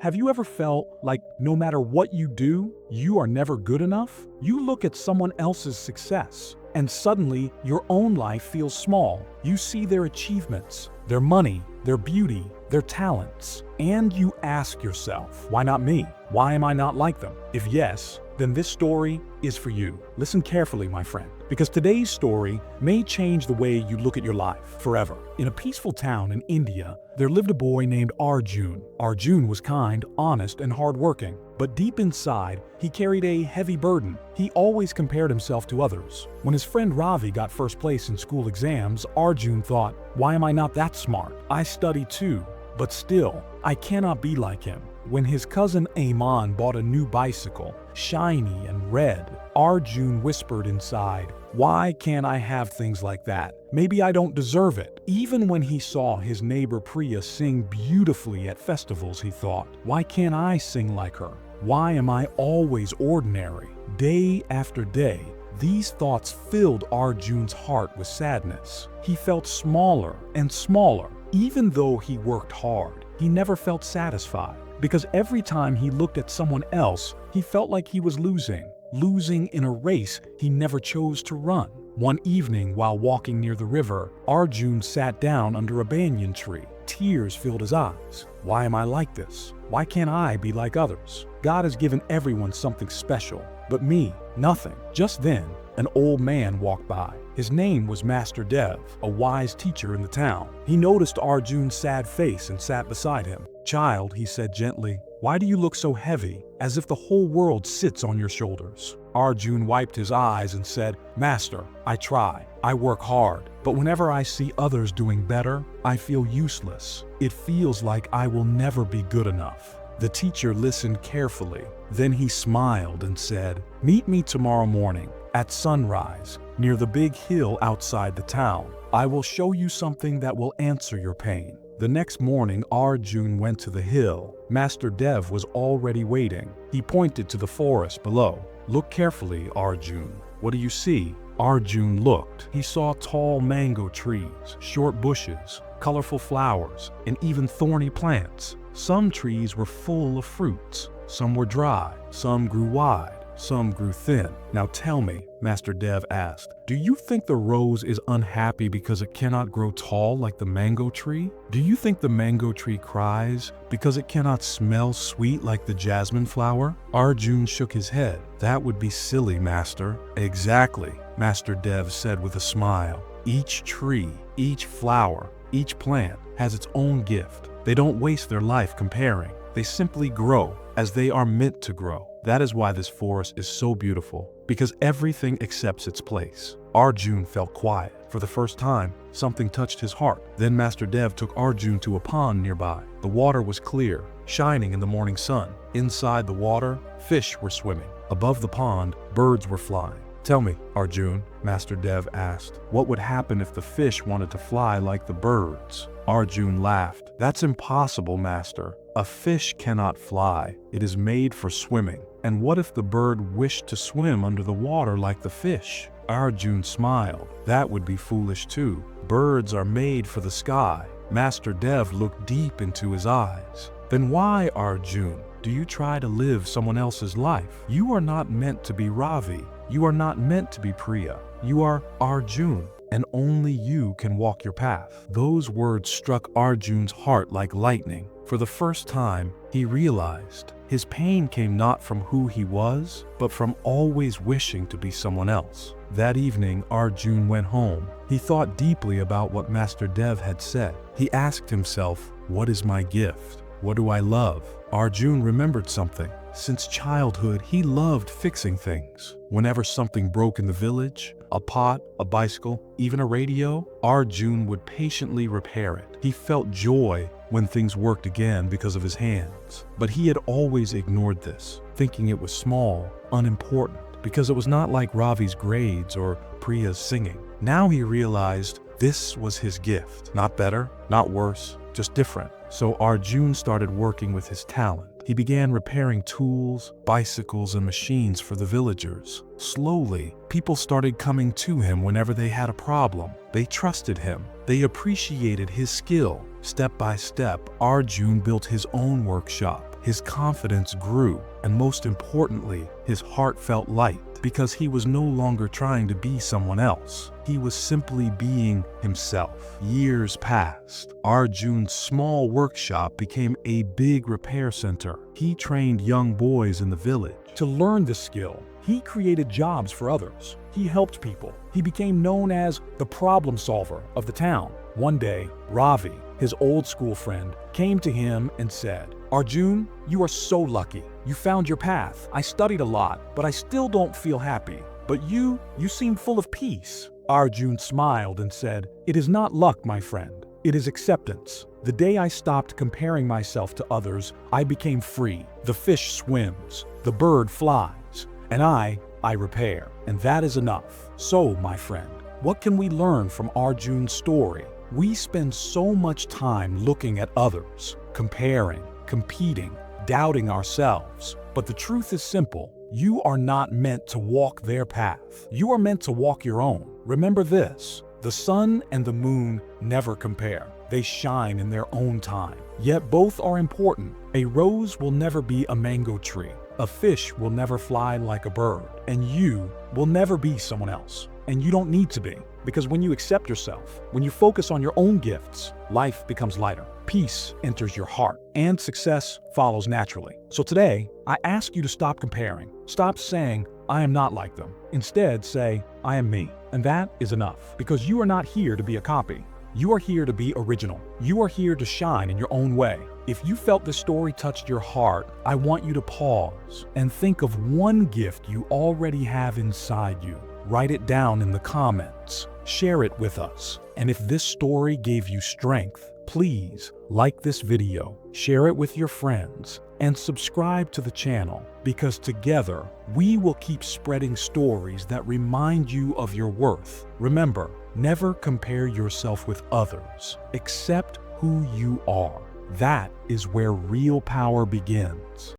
Have you ever felt like no matter what you do, you are never good enough? You look at someone else's success, and suddenly your own life feels small. You see their achievements, their money, their beauty, their talents, and you ask yourself, why not me? Why am I not like them? If yes, then this story is for you. Listen carefully, my friend, because today's story may change the way you look at your life forever. In a peaceful town in India, there lived a boy named Arjun. Arjun was kind, honest, and hardworking, but deep inside, he carried a heavy burden. He always compared himself to others. When his friend Ravi got first place in school exams, Arjun thought, why am I not that smart? I study too, but still, I cannot be like him. When his cousin Aman bought a new bicycle, shiny and red, Arjun whispered inside, why can't I have things like that? Maybe I don't deserve it. Even when he saw his neighbor Priya sing beautifully at festivals, he thought, why can't I sing like her? Why am I always ordinary? Day after day, these thoughts filled Arjun's heart with sadness. He felt smaller and smaller. Even though he worked hard, he never felt satisfied, because every time he looked at someone else, he felt like he was losing in a race he never chose to run. One evening, while walking near the river, Arjun sat down under a banyan tree. Tears filled his eyes. Why am I like this? Why can't I be like others? God has given everyone something special, but me, nothing. Just then, an old man walked by. His name was Master Dev, a wise teacher in the town. He noticed Arjun's sad face and sat beside him. Child, he said gently, why do you look so heavy, as if the whole world sits on your shoulders? Arjun wiped his eyes and said, Master, I try. I work hard, but whenever I see others doing better, I feel useless. It feels like I will never be good enough. The teacher listened carefully. Then he smiled and said, meet me tomorrow morning at sunrise near the big hill outside the town. I will show you something that will answer your pain. The next morning, Arjun went to the hill. Master Dev was already waiting. He pointed to the forest below. Look carefully, Arjun. What do you see? Arjun looked. He saw tall mango trees, short bushes, colorful flowers, and even thorny plants. Some trees were full of fruits. Some were dry. Some grew wide. Some grew thin. Now tell me, Master Dev asked, do you think the rose is unhappy because it cannot grow tall like the mango tree? Do you think the mango tree cries because it cannot smell sweet like the jasmine flower? Arjun shook his head. That would be silly, Master. Exactly, Master Dev said with a smile. Each tree, each flower, each plant has its own gift. They don't waste their life comparing. They simply grow as they are meant to grow. That is why this forest is so beautiful, because everything accepts its place. Arjun felt quiet. For the first time, something touched his heart. Then Master Dev took Arjun to a pond nearby. The water was clear, shining in the morning sun. Inside the water, fish were swimming. Above the pond, birds were flying. Tell me, Arjun, Master Dev asked, what would happen if the fish wanted to fly like the birds? Arjun laughed. That's impossible, Master. A fish cannot fly. It is made for swimming. And what if the bird wished to swim under the water like the fish? Arjun smiled. That would be foolish too. Birds are made for the sky. Master Dev looked deep into his eyes. Then why, Arjun, do you try to live someone else's life? You are not meant to be Ravi. You are not meant to be Priya. You are Arjun, and only you can walk your path. Those words struck Arjun's heart like lightning. For the first time, he realized his pain came not from who he was, but from always wishing to be someone else. That evening, Arjun went home. He thought deeply about what Master Dev had said. He asked himself, what is my gift? What do I love? Arjun remembered something. Since childhood, he loved fixing things. Whenever something broke in the village, a pot, a bicycle, even a radio, Arjun would patiently repair it. He felt joy when things worked again because of his hands. But he had always ignored this, thinking it was small, unimportant, because it was not like Ravi's grades or Priya's singing. Now he realized this was his gift. Not better, not worse, just different. So Arjun started working with his talent. He began repairing tools, bicycles, and machines for the villagers. Slowly, people started coming to him whenever they had a problem. They trusted him. They appreciated his skill. Step by step, Arjun built his own workshop. his confidence grew, and most importantly, his heart felt light because he was no longer trying to be someone else. He was simply being himself. Years passed. Arjun's small workshop became a big repair center. He trained young boys in the village to learn the skill. He created jobs for others. He helped people. He became known as the problem solver of the town. One day, Ravi, his old school friend, came to him and said, "Arjun, you are so lucky. You found your path. I studied a lot, but I still don't feel happy. But you seem full of peace." Arjun smiled and said, "It is not luck, my friend. It is acceptance. The day I stopped comparing myself to others, I became free. The fish swims, the bird flies, and I repair. And that is enough." So, my friend, what can we learn from Arjun's story? We spend so much time looking at others, comparing, competing, doubting ourselves. But the truth is simple. You are not meant to walk their path. You are meant to walk your own. Remember this: the sun and the moon never compare. They shine in their own time. Yet both are important. A rose will never be a mango tree. A fish will never fly like a bird. And you will never be someone else. And you don't need to be. Because when you accept yourself, when you focus on your own gifts, life becomes lighter. Peace enters your heart, and success follows naturally. So today, I ask you to stop comparing. Stop saying, "I am not like them." Instead, say, "I am me." And that is enough. Because you are not here to be a copy. You are here to be original. You are here to shine in your own way. If you felt this story touched your heart, I want you to pause and think of one gift you already have inside you. Write it down in the comments. Share it with us. And if this story gave you strength, please like this video, share it with your friends, and subscribe to the channel, because together we will keep spreading stories that remind you of your worth. Remember, never compare yourself with others. Accept who you are. That is where real power begins.